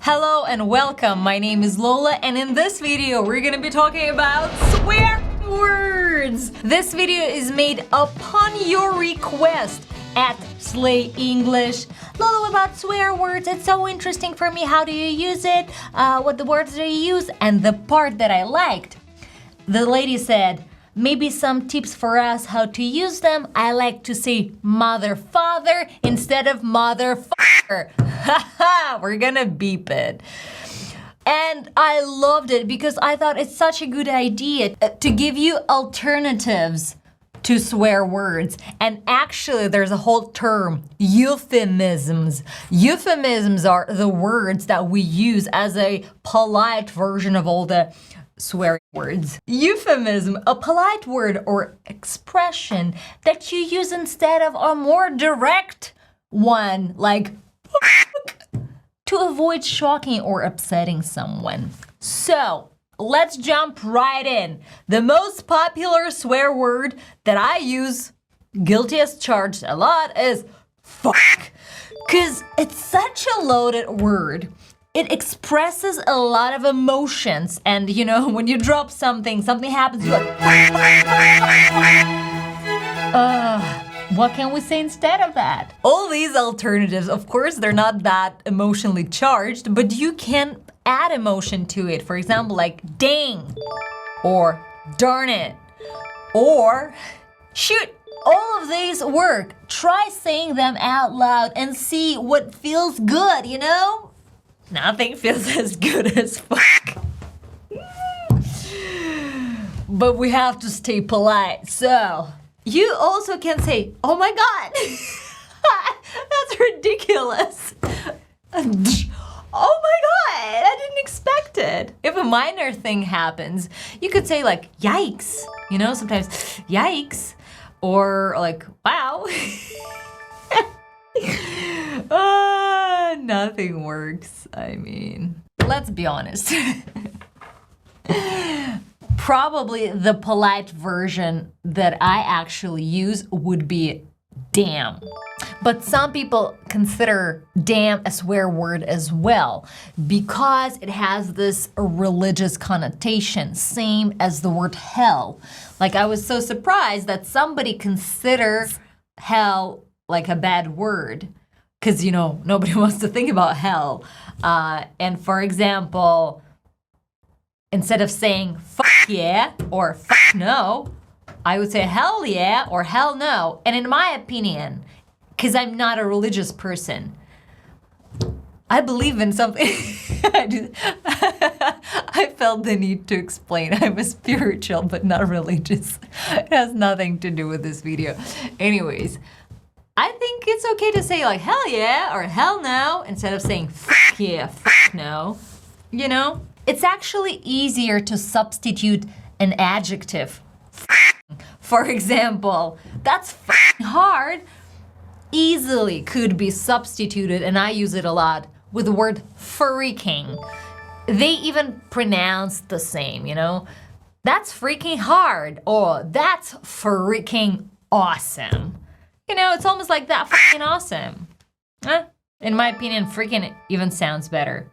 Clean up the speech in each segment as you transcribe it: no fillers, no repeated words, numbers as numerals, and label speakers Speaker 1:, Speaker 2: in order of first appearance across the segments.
Speaker 1: Hello and welcome, my name is Lola and in this video we're gonna be talking about swear words. This video is made upon your request at Slay English. Lola, what about swear words? It's so interesting for me. How do you use it? What the words do you use? And the part that I liked, the lady said, maybe some tips for us how to use them. I like to say mother, father instead of motherfucker. Haha, we're gonna beep it. And I loved it because I thought it's such a good idea to give you alternatives to swear words. And actually there's a whole term, euphemisms. Euphemisms are the words that we use as a polite version of all the swearing words. Euphemism, a polite word or expression that you use instead of a more direct one, like to avoid shocking or upsetting someone. So, let's jump right in. The most popular swear word that I use, guilty as charged a lot, is fuck. 'Cause it's such a loaded word. It expresses a lot of emotions, and you know, when you drop something happens, you're like, what can we say instead of that? All these alternatives, of course, they're not that emotionally charged, but you can add emotion to it. For example, like dang, or darn it, or shoot. All of these work. Try saying them out loud and see what feels good, you know? Nothing feels as good as fuck. But we have to stay polite, so you also can say, oh my god, that's ridiculous. Oh my god, I didn't expect it. If a minor thing happens, you could say like, yikes, you know, sometimes yikes, or like, wow. Nothing works, I mean, let's be honest. Probably the polite version that I actually use would be damn. But some people consider damn a swear word as well because it has this religious connotation, same as the word hell. Like, I was so surprised that somebody considers hell like a bad word because, you know, nobody wants to think about hell. And for example, instead of saying fuck yeah or fuck no, I would say hell yeah or hell no. And in my opinion, because I'm not a religious person, I believe in something. I felt the need to explain. I'm a spiritual but not religious. It has nothing to do with this video. Anyways, I think it's okay to say like hell yeah or hell no instead of saying fuck yeah, fuck no. You know? It's actually easier to substitute an adjective. For example, that's hard easily could be substituted, and I use it a lot, with the word freaking. They even pronounce the same, you know? That's freaking hard, or that's freaking awesome. You know, it's almost like that freaking awesome. In my opinion, freaking even sounds better.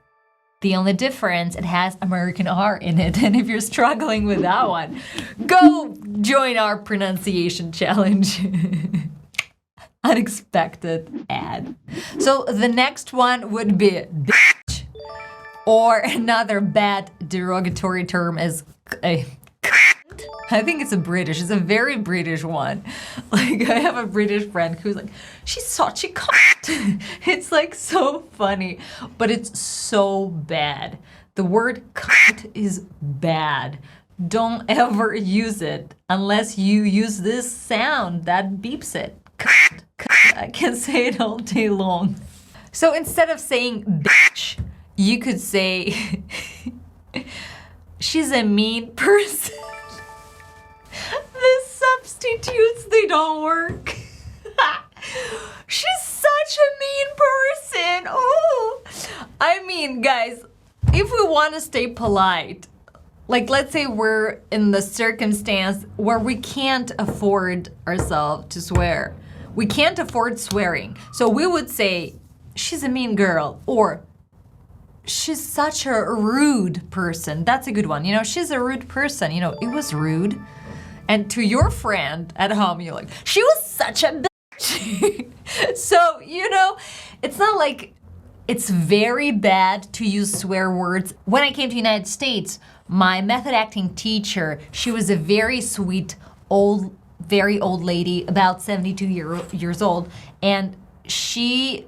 Speaker 1: The only difference, it has American R in it, and if you're struggling with that one, go join our pronunciation challenge. Unexpected ad. So the next one would be bitch, or another bad derogatory term is a cunt. I think it's a very British one. Like, I have a British friend who's like, she's such a cunt. It's like so funny, but it's so bad. The word cunt is bad. Don't ever use it unless you use this sound that beeps it. Cunt, cunt. I can say it all day long. So instead of saying bitch, you could say she's a mean person. The substitutes, they don't work. She's such a mean person. Oh, I mean, guys, if we want to stay polite, like let's say we're in the circumstance where we can't afford ourselves to swear. We can't afford swearing. So we would say, she's a mean girl, or she's such a rude person. That's a good one. You know, she's a rude person. You know, it was rude. And to your friend at home, you're like, she was such a bitch. So, you know, it's not like it's very bad to use swear words. When I came to the United States, my method acting teacher, she was a very sweet, very old lady, about 72 years old. And she,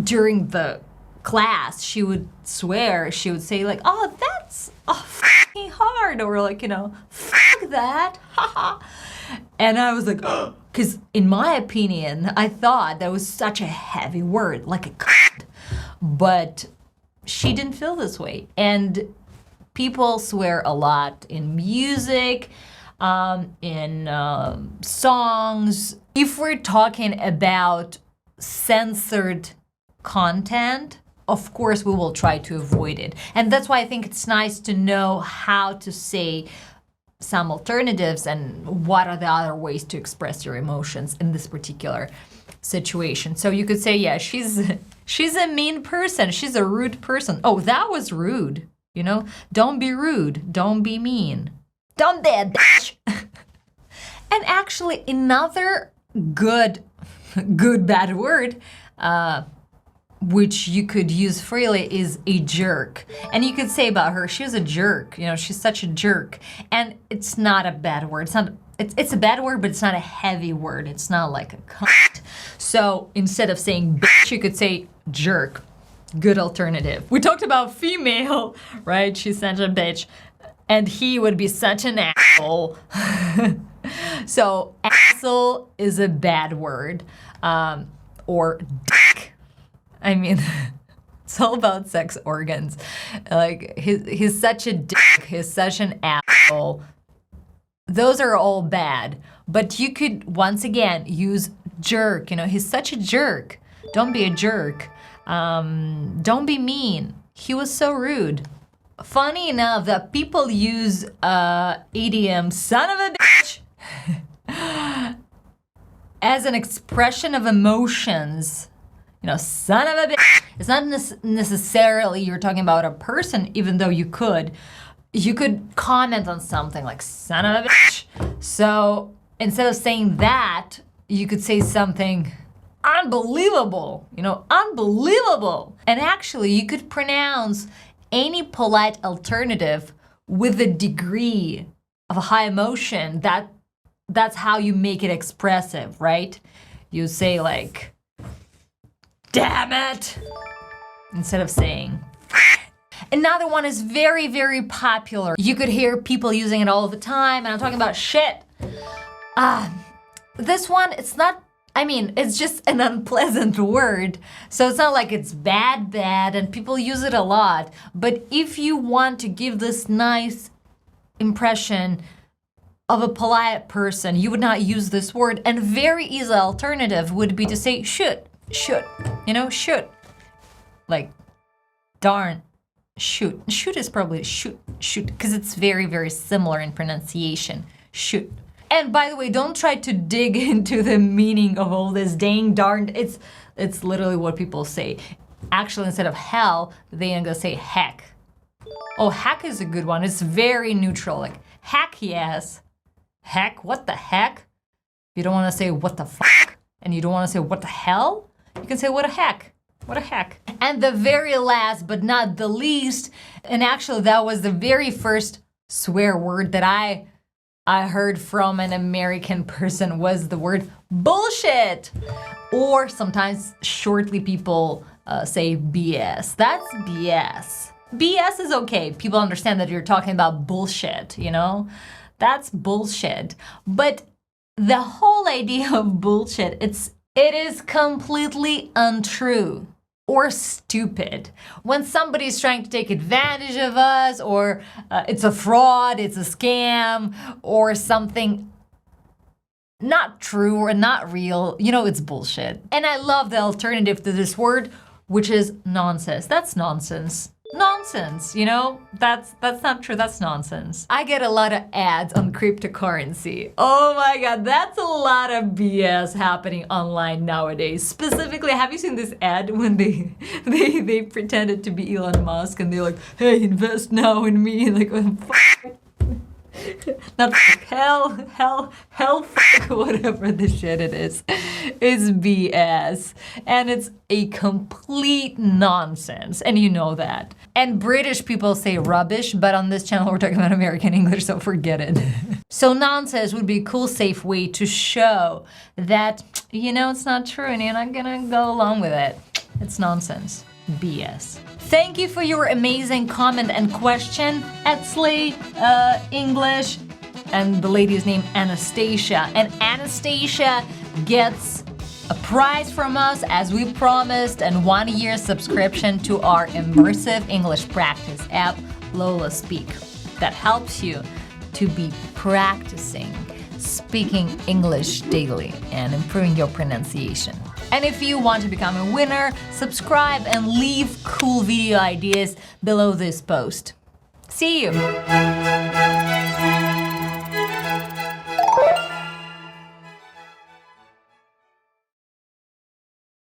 Speaker 1: during the class, she would swear, she would say like, oh, that's fucking hard. Or like, you know, fuck that, haha. And I was like, because in my opinion, I thought that was such a heavy word, like a cunt. But she didn't feel this way. And people swear a lot in music, in songs. If we're talking about censored content, of course we will try to avoid it. And that's why I think it's nice to know how to say some alternatives and what are the other ways to express your emotions in this particular situation. So you could say, yeah, she's a mean person. She's a rude person. Oh, that was rude. You know, don't be rude. Don't be mean. Don't be a bitch. And actually, another good bad word, which you could use freely, is a jerk. And you could say about her, she's a jerk. You know, she's such a jerk. And it's not a bad word. It's a bad word, but it's not a heavy word. It's not like a cunt. So instead of saying bitch, you could say jerk. Good alternative. We talked about female, right? She's such a bitch. And he would be such an asshole. So asshole is a bad word. Or dick. I mean, it's all about sex organs. Like, he's such a dick. He's such an asshole. Those are all bad. But you could, once again, use jerk. You know, he's such a jerk. Don't be a jerk. Don't be mean. He was so rude. Funny enough that people use idiom son of a bitch as an expression of emotions. You know, son of a bitch. It's not necessarily you're talking about a person, even though you could. You could comment on something like son of a bitch. So instead of saying that, you could say something unbelievable. You know, unbelievable. And actually, you could pronounce any polite alternative with a degree of a high emotion. That's how you make it expressive, right? You say like, damn it, instead of saying. Another one is very, very popular. You could hear people using it all the time, and I'm talking about shit. This one, it's not, I mean, it's just an unpleasant word. So it's not like it's bad, and people use it a lot. But if you want to give this nice impression of a polite person, you would not use this word. And very easy alternative would be to say should, you know, should. Like, darn, shoot. Shoot is probably shoot, because it's very, very similar in pronunciation. Shoot. And by the way, don't try to dig into the meaning of all this dang darn. It's literally what people say. Actually, instead of hell, they're gonna say heck. Oh, heck is a good one. It's very neutral. Like, heck yes. Heck, what the heck? You don't want to say what the fuck, and you don't want to say what the hell. You can say what a heck. What a heck. And the very last, but not the least, and actually that was the very first swear word that I heard from an American person, was the word bullshit. Or sometimes shortly people say BS. That's BS. BS is okay. People understand that you're talking about bullshit, you know? That's bullshit. But the whole idea of bullshit, it is completely untrue or stupid. When somebody's trying to take advantage of us, or it's a fraud, it's a scam, or something not true or not real, you know, it's bullshit. And I love the alternative to this word, which is nonsense. That's nonsense. nonsense, you know? That's not true, that's nonsense. I get a lot of ads on cryptocurrency. Oh my god, that's a lot of BS happening online nowadays. Specifically, have you seen this ad when they pretended to be Elon Musk and they're like, hey, invest now in me, like, not hell, whatever the shit it is. It's BS. And it's a complete nonsense. And you know that. And British people say rubbish, but on this channel we're talking about American English, so forget it. So nonsense would be a cool, safe way to show that, you know, it's not true and you're not gonna go along with it. It's nonsense. BS. Thank you for your amazing comment and question at Slay English. And the lady's name Anastasia. And Anastasia gets a prize from us as we promised, and 1 year subscription to our immersive English practice app, Lola Speak, that helps you to be practicing speaking English daily and improving your pronunciation. And if you want to become a winner, subscribe and leave cool video ideas below this post. See you!